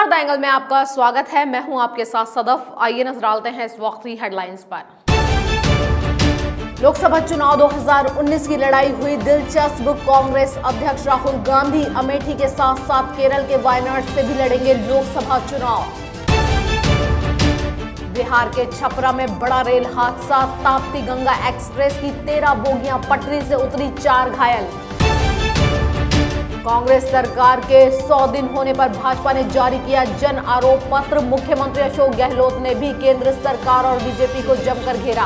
नमस्कार, the angle में आपका स्वागत है। मैं हूं आपके साथ सदफ। आइए नजर डालते हैं इस वक्त की हेडलाइंस पर। लोकसभा चुनाव 2019 की लड़ाई हुई दिलचस्प। कांग्रेस अध्यक्ष राहुल गांधी अमेठी के साथ साथ केरल के वायनाड से भी लड़ेंगे लोकसभा चुनाव। बिहार के छपरा में बड़ा रेल हादसा, ताप्ती गंगा एक्सप्रेस की 13 बोगियां पटरी से उतरी, 4 घायल। कांग्रेस सरकार के 100 दिन होने पर भाजपा ने जारी किया जन आरोप पत्र। मुख्यमंत्री अशोक गहलोत ने भी केंद्र सरकार और बीजेपी को जमकर घेरा।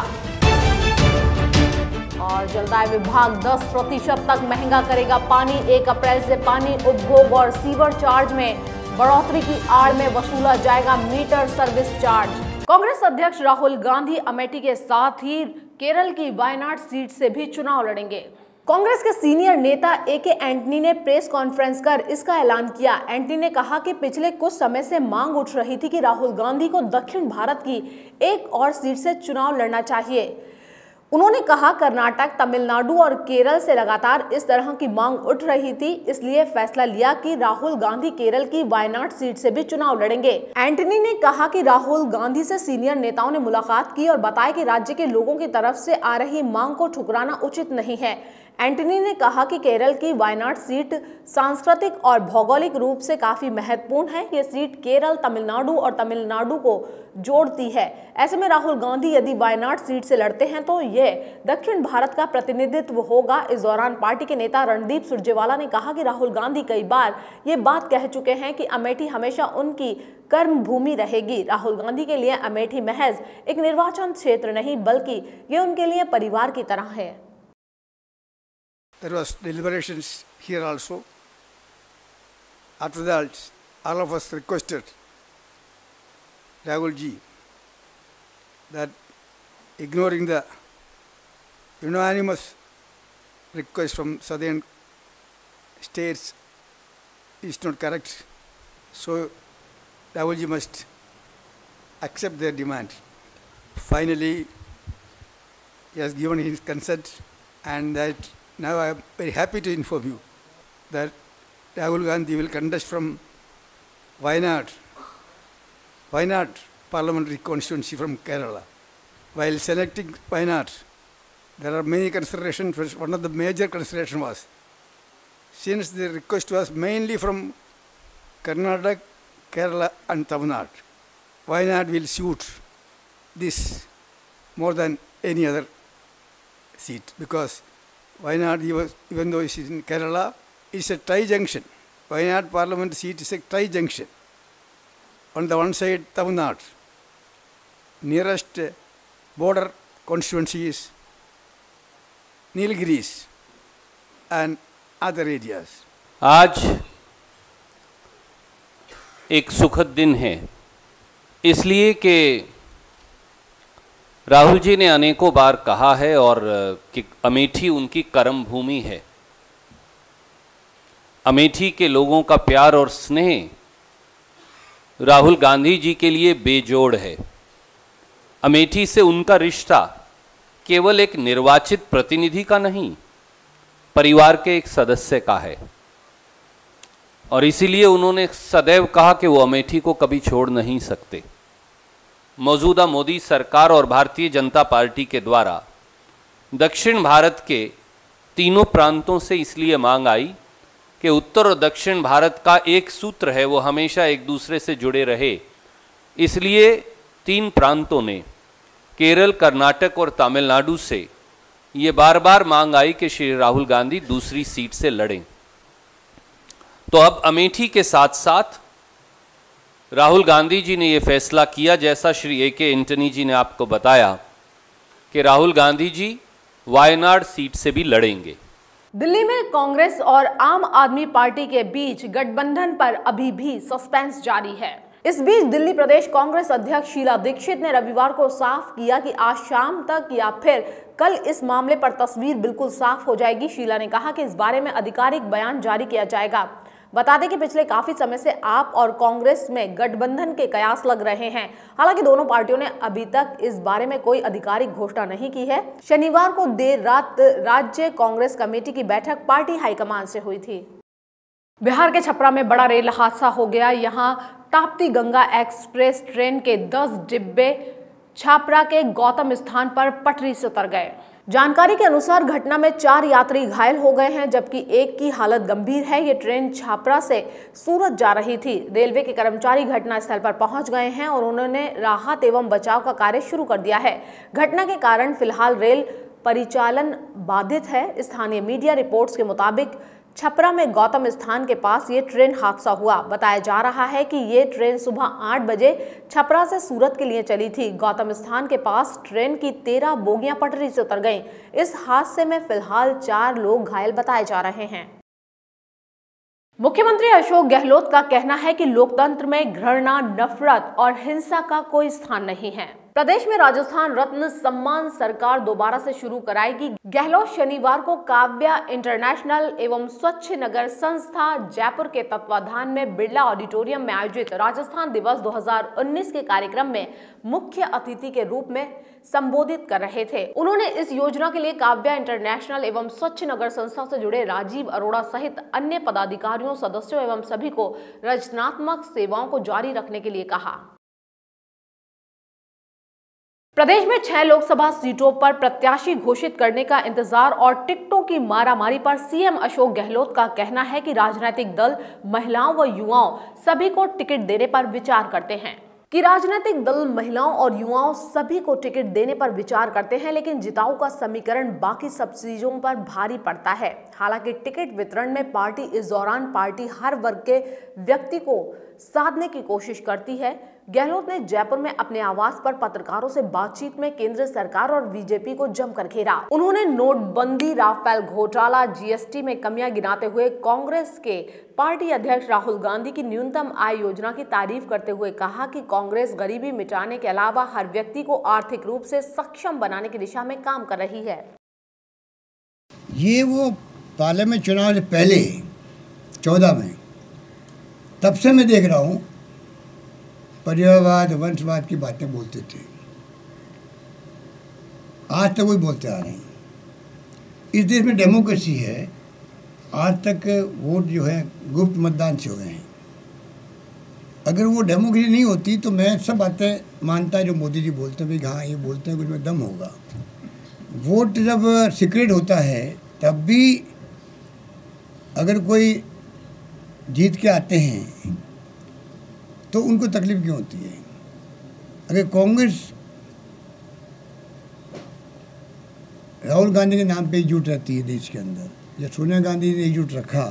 और जलदाय विभाग 10% तक महंगा करेगा पानी। 1 अप्रैल से पानी उपभोग और सीवर चार्ज में बढ़ोतरी की आड़ में वसूला जाएगा मीटर सर्विस चार्ज। कांग्रेस अध्यक्ष राहुल गांधी अमेठी के साथ ही केरल की वायनाड सीट से भी चुनाव लड़ेंगे। कांग्रेस के सीनियर नेता ए.के. एंटनी ने प्रेस कॉन्फ्रेंस कर इसका ऐलान किया। एंटनी ने कहा कि पिछले कुछ समय से मांग उठ रही थी कि राहुल गांधी को दक्षिण भारत की एक और सीट से चुनाव लड़ना चाहिए। उन्होंने कहा, कर्नाटक, तमिलनाडु और केरल से लगातार इस तरह की मांग उठ रही थी, इसलिए फैसला लिया कि राहुल गांधी केरल की वायनाड सीट से भी चुनाव लड़ेंगे। एंटनी ने कहा कि राहुल गांधी से सीनियर नेताओं ने मुलाकात की और बताया कि राज्य के लोगों की तरफ से आ रही मांग को ठुकराना उचित नहीं है। एंटनी ने कहा कि केरल की वायनाड सीट सांस्कृतिक और भौगोलिक रूप से काफी महत्वपूर्ण है। ये सीट केरल, तमिलनाडु और तमिलनाडु को जोड़ती है। ऐसे में राहुल गांधी यदि वायनाड सीट से लड़ते हैं तो यह दक्षिण भारत का प्रतिनिधित्व होगा। इस दौरान पार्टी के नेता रणदीप सुरजेवाला ने कहा कि राहुल गांधी कई बार ये बात कह चुके हैं कि अमेठी हमेशा उनकी कर्म भूमि रहेगी। राहुल गांधी के लिए अमेठी महज एक निर्वाचन क्षेत्र नहीं, बल्कि ये उनके लिए परिवार की तरह है। There was deliberations here also. After that, all of us requested Rahul ji that ignoring the unanimous request from southern states is not correct. So Rahul ji must accept their demand. Finally, he has given his consent, and that now I am very happy to inform you that Rahul Gandhi will contest from Wayanad parliamentary constituency from Kerala. While selecting Wayanad, there are many considerations. One of the major considerations was, since the request was mainly from Karnataka, Kerala and Tamil Nadu, Wayanad will suit this more than any other seat, because Wayanad, even though it is in Kerala, is a tri-junction. Wayanad parliament seat is a tri-junction. On the one side, Tamil Nadu. Nearest border constituency is Nilgiris and other areas. आज एक सुखद दिन है, इसलिए कि राहुल जी ने अनेकों बार कहा है और कि अमेठी उनकी कर्म भूमि है। अमेठी के लोगों का प्यार और स्नेह राहुल गांधी जी के लिए बेजोड़ है। अमेठी से उनका रिश्ता केवल एक निर्वाचित प्रतिनिधि का नहीं, परिवार के एक सदस्य का है। और इसीलिए उन्होंने सदैव कहा कि वो अमेठी को कभी छोड़ नहीं सकते। मौजूदा मोदी सरकार और भारतीय जनता पार्टी के द्वारा दक्षिण भारत के तीनों प्रांतों से इसलिए मांग आई कि उत्तर और दक्षिण भारत का एक सूत्र है, वो हमेशा एक दूसरे से जुड़े रहे। इसलिए 3 प्रांतों ने, केरल, कर्नाटक और तमिलनाडु से ये बार बार मांग आई कि श्री राहुल गांधी दूसरी सीट से लड़ें। तो अब अमेठी के साथ साथ राहुल गांधी जी ने यह फैसला किया, जैसा श्री ए.के. एंटनी जी ने आपको बताया, कि राहुल गांधी जी वायनाड सीट से भी लड़ेंगे। दिल्ली में कांग्रेस और आम आदमी पार्टी के बीच गठबंधन पर अभी भी सस्पेंस जारी है। इस बीच दिल्ली प्रदेश कांग्रेस अध्यक्ष शीला दीक्षित ने रविवार को साफ किया कि आज शाम तक या फिर कल इस मामले पर तस्वीर बिल्कुल साफ हो जाएगी। शीला ने कहा कि इस बारे में आधिकारिक बयान जारी किया जाएगा। बता दें कि पिछले काफी समय से आप और कांग्रेस में गठबंधन के कयास लग रहे हैं। हालांकि दोनों पार्टियों ने अभी तक इस बारे में कोई आधिकारिक घोषणा नहीं की है। शनिवार को देर रात राज्य कांग्रेस कमेटी की बैठक पार्टी हाईकमान से हुई थी। बिहार के छपरा में बड़ा रेल हादसा हो गया। यहां ताप्ती गंगा एक्सप्रेस ट्रेन के 10 डिब्बे छपरा के गौतम स्थान पर पटरी से उतर गए। जानकारी के अनुसार घटना में 4 यात्री घायल हो गए हैं, जबकि एक की हालत गंभीर है। ये ट्रेन छपरा से सूरत जा रही थी। रेलवे के कर्मचारी घटनास्थल पर पहुंच गए हैं और उन्होंने राहत एवं बचाव का कार्य शुरू कर दिया है। घटना के कारण फिलहाल रेल परिचालन बाधित है। स्थानीय मीडिया रिपोर्ट्स के मुताबिक छपरा में गौतम स्थान के पास ये ट्रेन हादसा हुआ। बताया जा रहा है कि ये ट्रेन सुबह 8 बजे छपरा से सूरत के लिए चली थी। गौतम स्थान के पास ट्रेन की 13 बोगियां पटरी से उतर गईं। इस हादसे में फिलहाल 4 लोग घायल बताए जा रहे हैं। मुख्यमंत्री अशोक गहलोत का कहना है कि लोकतंत्र में घृणा, नफरत और हिंसा का कोई स्थान नहीं है। प्रदेश में राजस्थान रत्न सम्मान सरकार दोबारा से शुरू कराएगी। गहलोत शनिवार को काव्या इंटरनेशनल एवं स्वच्छ नगर संस्था जयपुर के तत्वाधान में बिरला ऑडिटोरियम में आयोजित राजस्थान दिवस 2019 के कार्यक्रम में मुख्य अतिथि के रूप में संबोधित कर रहे थे। उन्होंने इस योजना के लिए काव्या इंटरनेशनल एवं स्वच्छ नगर संस्था से जुड़े राजीव अरोड़ा सहित अन्य पदाधिकारियों, सदस्यों एवं सभी को रचनात्मक सेवाओं को जारी रखने के लिए कहा। प्रदेश में 6 लोकसभा सीटों पर प्रत्याशी घोषित करने का इंतजार और टिकटों की मारामारी पर सीएम अशोक गहलोत का कहना है कि राजनीतिक दल महिलाओं व युवाओं सभी को टिकट देने पर विचार करते हैं, लेकिन जिताऊ का समीकरण बाकी सब चीजों पर भारी पड़ता है। हालांकि टिकट वितरण में पार्टी इस दौरान पार्टी हर वर्ग के व्यक्ति को साधने की कोशिश करती है। गहलोत ने जयपुर में अपने आवास पर पत्रकारों से बातचीत में केंद्र सरकार और बीजेपी को जमकर घेरा। उन्होंने नोटबंदी, राफेल घोटाला, जीएसटी में कमियां गिनाते हुए कांग्रेस के पार्टी अध्यक्ष राहुल गांधी की न्यूनतम आय योजना की तारीफ करते हुए कहा कि कांग्रेस गरीबी मिटाने के अलावा हर व्यक्ति को आर्थिक रूप से सक्षम बनाने की दिशा में काम कर रही है। ये वो पार्लियामेंट चुनाव से पहले 14 में तब से मैं देख रहा हूँ परिवारवाद, वंशवाद की बातें बोलते थे। आज तक वही बोलते आ रहे हैं। इस देश में डेमोक्रेसी है। आज तक वोट जो है गुप्त मतदान से हुए हैं। अगर वो डेमोक्रेसी नहीं होती तो मैं सब बातें मानता जो मोदी जी बोलते हैं, भाई हाँ ये बोलते हैं कुछ में दम होगा। वोट जब सीक्रेट होता है तब भी अगर कोई जीत के आते हैं तो उनको तकलीफ क्यों होती है? अगर कांग्रेस राहुल गांधी के नाम पे एकजुट रहती है देश के अंदर, या सोनिया गांधी ने एकजुट रखा,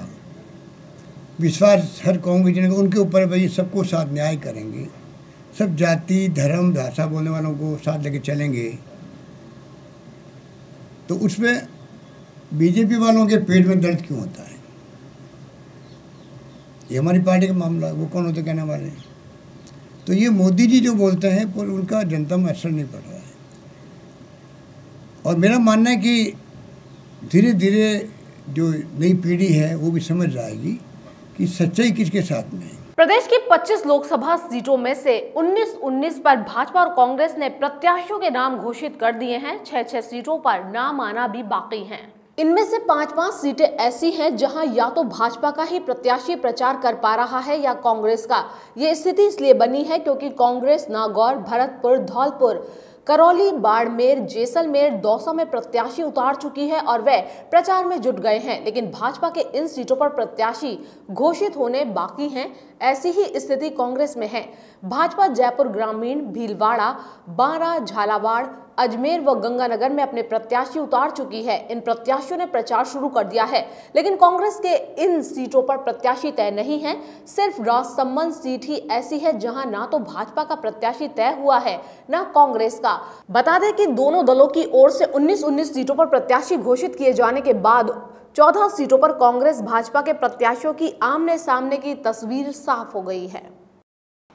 विश्वास हर कांग्रेस ने उनके ऊपर भाई सबको साथ न्याय करेंगे, सब जाति, धर्म, भाषा बोलने वालों को साथ लेके चलेंगे, तो उसमें बीजेपी वालों के पेट में दर्द क्यों होता है? ये हमारी पार्टी का मामला है। वो कौन होते कहने वाले? तो ये मोदी जी जो बोलते हैं पर उनका जनता में असर नहीं पड़ रहा है। और मेरा मानना है कि धीरे धीरे जो नई पीढ़ी है वो भी समझ जाएगी कि सच्चाई किसके साथ में है। प्रदेश की 25 लोकसभा सीटों में से 19 पर भाजपा और कांग्रेस ने प्रत्याशियों के नाम घोषित कर दिए हैं। 6 सीटों पर नाम आना भी बाकी हैं। इनमें से 5 सीटें ऐसी हैं जहां या तो भाजपा का ही प्रत्याशी प्रचार कर पा रहा है या कांग्रेस का। ये स्थिति इसलिए बनी है क्योंकि कांग्रेस नागौर, भरतपुर, धौलपुर, करौली, बाड़मेर, जैसलमेर, दौसा में प्रत्याशी उतार चुकी है और वे प्रचार में जुट गए हैं। लेकिन भाजपा के इन सीटों पर प्रत्याशी घोषित होने बाकी हैं। ऐसी ही स्थिति कांग्रेस में है। भाजपा जयपुर ग्रामीण, भीलवाड़ा, बारां, झालावाड़, अजमेर व गंगानगर में अपने प्रत्याशी उतार चुकी है। इन प्रत्याशियों ने प्रचार शुरू कर दिया है, लेकिन कांग्रेस के इन सीटों पर प्रत्याशी तय नहीं है। सिर्फ राजसमंद सीट ही ऐसी है जहां ना तो भाजपा का प्रत्याशी तय हुआ है ना कांग्रेस का। बता दें कि दोनों दलों की ओर से 19 सीटों पर प्रत्याशी घोषित किए जाने के बाद 14 सीटों पर कांग्रेस भाजपा के प्रत्याशियों की आमने सामने की तस्वीर साफ हो गई है।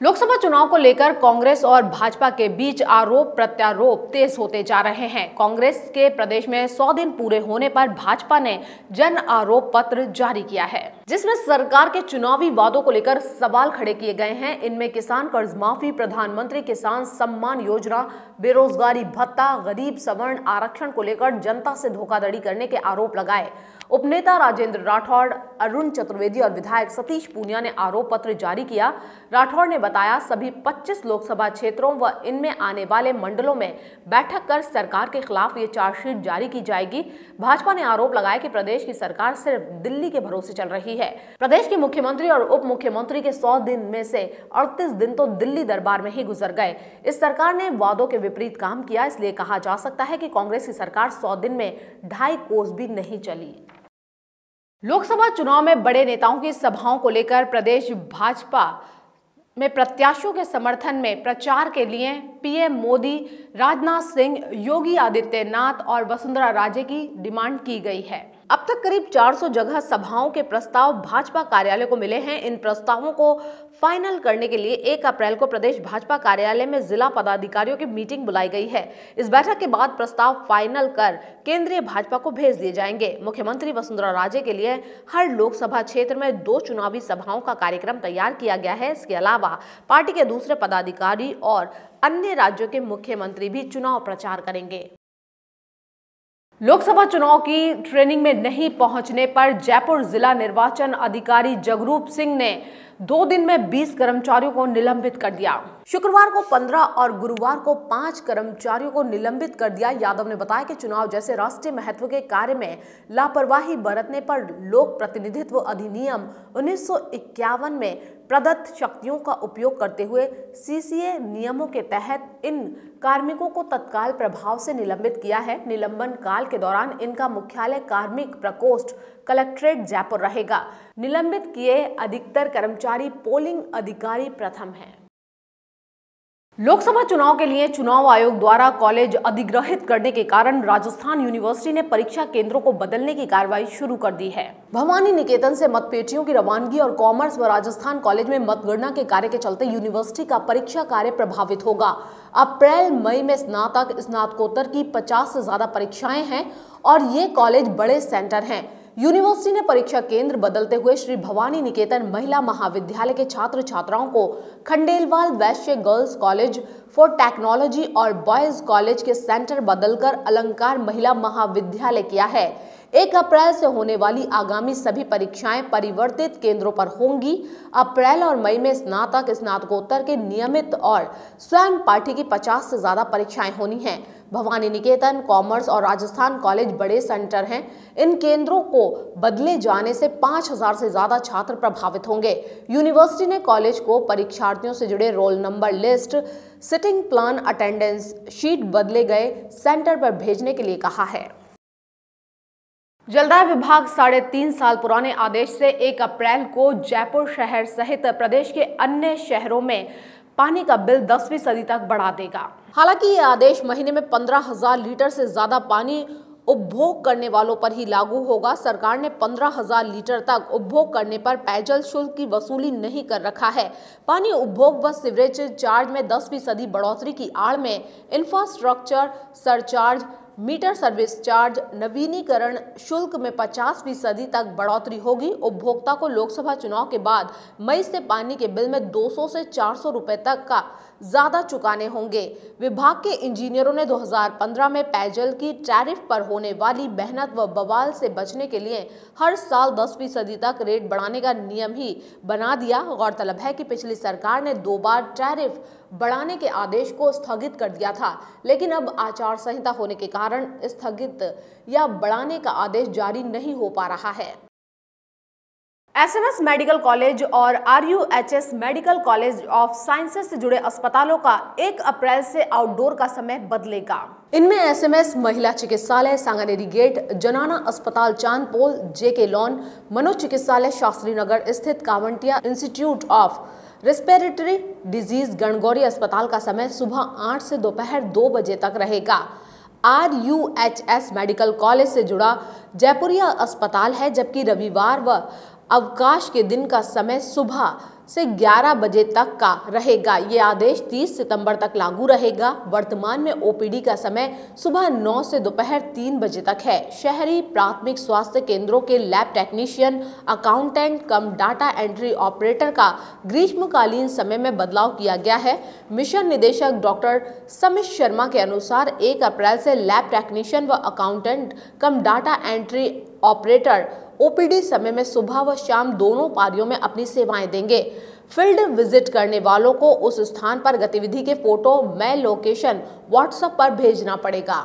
लोकसभा चुनाव को लेकर कांग्रेस और भाजपा के बीच आरोप प्रत्यारोप तेज होते जा रहे हैं। कांग्रेस के प्रदेश में 100 दिन पूरे होने पर भाजपा ने जन आरोप पत्र जारी किया है, जिसमें सरकार के चुनावी वादों को लेकर सवाल खड़े किए गए हैं। इनमें किसान कर्ज माफी, प्रधानमंत्री किसान सम्मान योजना, बेरोजगारी भत्ता, गरीब सवर्ण आरक्षण को लेकर जनता से धोखाधड़ी करने के आरोप लगाए। उपनेता राजेंद्र राठौड़, अरुण चतुर्वेदी और विधायक सतीश पूनिया ने आरोप पत्र जारी किया। राठौड़ ने बताया, सभी 25 लोकसभा क्षेत्रों व इनमें आने वाले मंडलों में बैठक कर सरकार के खिलाफ ये चार्जशीट जारी की जाएगी। भाजपा ने आरोप लगाया कि प्रदेश की सरकार सिर्फ दिल्ली के भरोसे चल रही है। प्रदेश के मुख्यमंत्री और उप मुख्यमंत्री के 100 दिन में से 38 दिन तो दिल्ली दरबार में ही गुजर गए। इस सरकार ने वादों के विपरीत काम किया, इसलिए कहा जा सकता है कि कांग्रेस की सरकार 100 दिन में 2.5 कोस भी नहीं चली। लोकसभा चुनाव में बड़े नेताओं की सभाओं को लेकर प्रदेश भाजपा में प्रत्याशियों के समर्थन में प्रचार के लिए पीएम मोदी, राजनाथ सिंह, योगी आदित्यनाथ और वसुंधरा राजे की डिमांड की गई है। अब तक करीब 400 जगह सभाओं के प्रस्ताव भाजपा कार्यालय को मिले हैं। इन प्रस्तावों को फाइनल करने के लिए 1 अप्रैल को प्रदेश भाजपा कार्यालय में जिला पदाधिकारियों की मीटिंग बुलाई गई है। इस बैठक के बाद प्रस्ताव फाइनल कर केंद्रीय भाजपा को भेज दिए जाएंगे। मुख्यमंत्री वसुंधरा राजे के लिए हर लोकसभा क्षेत्र में 2 चुनावी सभाओं का कार्यक्रम तैयार किया गया है। इसके अलावा पार्टी के दूसरे पदाधिकारी और अन्य राज्यों के मुख्यमंत्री भी चुनाव प्रचार करेंगे। लोकसभा चुनाव की ट्रेनिंग में नहीं पहुंचने पर जयपुर जिला निर्वाचन अधिकारी जगरूप सिंह ने 2 दिन में 20 कर्मचारियों को निलंबित कर दिया। शुक्रवार को 15 और गुरुवार को 5 कर्मचारियों को निलंबित कर दिया। यादव ने बताया कि चुनाव जैसे राष्ट्रीय महत्व के कार्य में लापरवाही बरतने पर लोक प्रतिनिधित्व अधिनियम 1951 में प्रदत्त शक्तियों का उपयोग करते हुए सीसीए नियमों के तहत इन कार्मिकों को तत्काल प्रभाव से निलंबित किया है। निलंबन काल के दौरान इनका मुख्यालय कार्मिक प्रकोष्ठ कलेक्ट्रेट जयपुर रहेगा। निलंबित किए अधिकतर कर्मचारी पोलिंग अधिकारी प्रथम हैं। लोकसभा चुनाव के लिए चुनाव आयोग द्वारा कॉलेज अधिग्रहित करने के कारण राजस्थान यूनिवर्सिटी ने परीक्षा केंद्रों को बदलने की कार्रवाई शुरू कर दी है। भवानी निकेतन से मतपेटियों की रवानगी और कॉमर्स व राजस्थान कॉलेज में मतगणना के कार्य के चलते यूनिवर्सिटी का परीक्षा कार्य प्रभावित होगा। अप्रैल मई में स्नातक स्नातकोत्तर की 50 से ज्यादा परीक्षाएं हैं और ये कॉलेज बड़े सेंटर हैं। यूनिवर्सिटी ने परीक्षा केंद्र बदलते हुए श्री भवानी निकेतन महिला महाविद्यालय के छात्र छात्राओं को खंडेलवाल वैश्य गर्ल्स कॉलेज फॉर टेक्नोलॉजी और बॉयज कॉलेज के सेंटर बदलकर अलंकार महिला महाविद्यालय किया है। 1 अप्रैल से होने वाली आगामी सभी परीक्षाएं परिवर्तित केंद्रों पर होंगी। अप्रैल और मई में स्नातक स्नातकोत्तर के नियमित और स्वयं पाठी की 50 से ज्यादा परीक्षाएं होनी हैं। भवानी निकेतन, कॉमर्स और राजस्थान कॉलेज बड़े सेंटर हैं। इन केंद्रों को बदले जाने से 5000 से ज्यादा छात्र प्रभावित होंगे। यूनिवर्सिटी ने कॉलेज को परीक्षार्थियों से जुड़े roll number list, sitting plan, attendance sheet बदले गए सेंटर पर भेजने के लिए कहा है। जलदाय विभाग 3.5 साल पुराने आदेश से 1 अप्रैल को जयपुर शहर सहित प्रदेश के अन्य शहरों में पानी का बिल 10वीं तक बढ़ा देगा। हालांकि ये आदेश महीने में 15,000 लीटर से ज्यादा पानी उपभोग करने वालों पर ही लागू होगा। सरकार ने 15,000 लीटर तक उपभोग करने पर पेयजल शुल्क की वसूली नहीं कर रखा है। पानी उपभोग व सीवरेज चार्ज में 10% बढ़ोतरी की आड़ में infrastructure surcharge, meter service charge, नवीनीकरण शुल्क में 50% तक बढ़ोतरी होगी। उपभोक्ता को लोकसभा चुनाव के बाद मई से पानी के बिल में 200 से 400 रुपए तक का ज्यादा चुकाने होंगे। विभाग के इंजीनियरों ने 2015 में पेयजल की टैरिफ पर होने वाली मेहनत व बवाल से बचने के लिए हर साल 10% तक रेट बढ़ाने का नियम ही बना दिया। गौरतलब है कि पिछली सरकार ने 2 बार टैरिफ बढ़ाने के आदेश को स्थगित कर दिया था, लेकिन अब आचार संहिता होने के कारण स्थगित या बढ़ाने का आदेश जारी नहीं हो पा रहा है। एसएमएस मेडिकल कॉलेज और RUHS medical college of sciences से जुड़े अस्पतालों का 1 अप्रैल से आउटडोर का समय बदलेगा। इनमें एसएमएस महिला चिकित्सालय सांगानेरी गेट, जनाना अस्पताल चांदपोल, जेके लॉन, मनोचिकित्सालय शास्त्री नगर स्थित Kanwatia institute of respiratory disease Gangauri अस्पताल का समय सुबह 8 से दोपहर 2 बजे तक रहेगा। आरयूएचएस मेडिकल कॉलेज से जुड़ा जयपुरिया अस्पताल है, जबकि रविवार व अवकाश के दिन का समय सुबह से 11 बजे तक का रहेगा। ये आदेश 30 सितंबर तक लागू रहेगा। वर्तमान में ओपीडी का समय सुबह 9 से दोपहर 3 बजे तक है। शहरी प्राथमिक स्वास्थ्य केंद्रों के लैब टेक्नीशियन, अकाउंटेंट कम डाटा एंट्री ऑपरेटर का ग्रीष्मकालीन समय में बदलाव किया गया है। मिशन निदेशक डॉक्टर समित शर्मा के अनुसार 1 अप्रैल से लैब टेक्नीशियन व अकाउंटेंट कम डाटा एंट्री ऑपरेटर ओपीडी समय में सुबह व शाम दोनों पारियों में अपनी सेवाएं देंगे। फील्ड विजिट करने वालों को उस स्थान पर गतिविधि के फोटो में लोकेशन व्हाट्सएप पर भेजना पड़ेगा।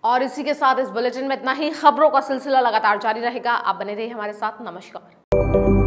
और इसी के साथ इस बुलेटिन में इतना ही। खबरों का सिलसिला लगातार जारी रहेगा। आप बने रहिए हमारे साथ। नमस्कार।